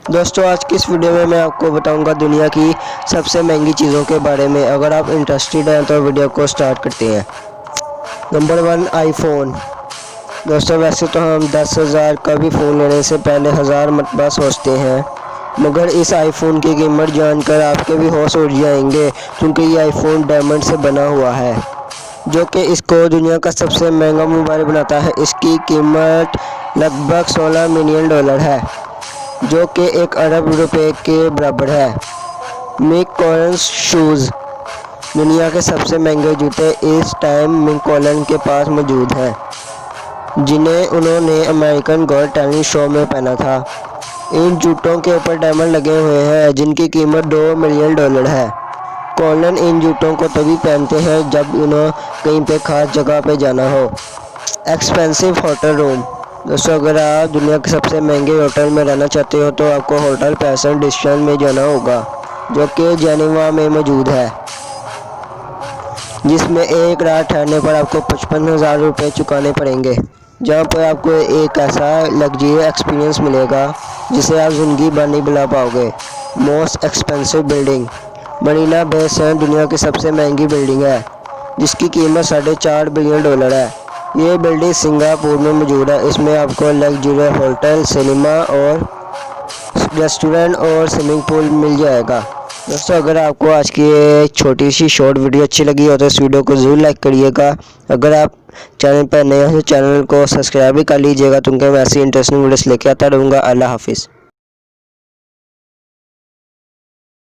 दोस्तों आज की इस वीडियो में मैं आपको बताऊंगा दुनिया की सबसे महंगी चीज़ों के बारे में। अगर आप इंटरेस्टेड हैं तो वीडियो को स्टार्ट करते हैं। Number 1 iPhone. दोस्तों वैसे तो हम 10,000 का भी फ़ोन लेने से पहले 1000 मरतबा सोचते हैं, मगर इस आईफोन की कीमत जानकर आपके भी होश उड़ जाएंगे, क्योंकि ये आईफोन डायमंड से बना हुआ है, जो कि इसको दुनिया का सबसे महंगा मोबाइल बनाता है। इसकी कीमत लगभग $16 मिलियन है, जो कि 1 अरब रुपए के बराबर है। मिक कॉलन शूज़। दुनिया के सबसे महंगे जूते इस टाइम मिक कॉलन के पास मौजूद हैं, जिन्हें उन्होंने अमेरिकन गॉट टैलेंट शो में पहना था। इन जूतों के ऊपर डायमंड लगे हुए हैं, जिनकी कीमत $2 मिलियन है। कॉलन इन जूतों को तभी पहनते हैं जब उन्हें कहीं पे खास जगह पे जाना हो। Expensive hotel room. दोस्तों अगर आप दुनिया के सबसे महंगे होटल में रहना चाहते हो तो आपको होटल पैसन डिस्टन में जाना होगा, जो कि जेनेवा में मौजूद है, जिसमें एक रात ठहरने पर आपको 55,000 रुपये चुकाने पड़ेंगे, जहां पर आपको एक ऐसा लग्जरी एक्सपीरियंस मिलेगा जिसे आप ज़िंदगी भर नहीं भुला पाओगे। Most expensive building. Marina Bay Sands दुनिया की सबसे महंगी बिल्डिंग है, जिसकी कीमत $4.5 बिलियन है। ये बिल्डिंग सिंगापुर में मौजूद है। इसमें आपको लग्जरी होटल, सिनेमा और रेस्टोरेंट और स्विमिंग पूल मिल जाएगा। दोस्तों अगर आपको आज की ये छोटी सी शॉर्ट वीडियो अच्छी लगी हो तो इस वीडियो को ज़रूर लाइक करिएगा। अगर आप चैनल पर नए हो तो चैनल को सब्सक्राइब भी कर लीजिएगा, क्योंकि मैं ऐसी इंटरेस्टिंग वीडियोस लेके आता रहूँगा। अल्लाह हाफिज़।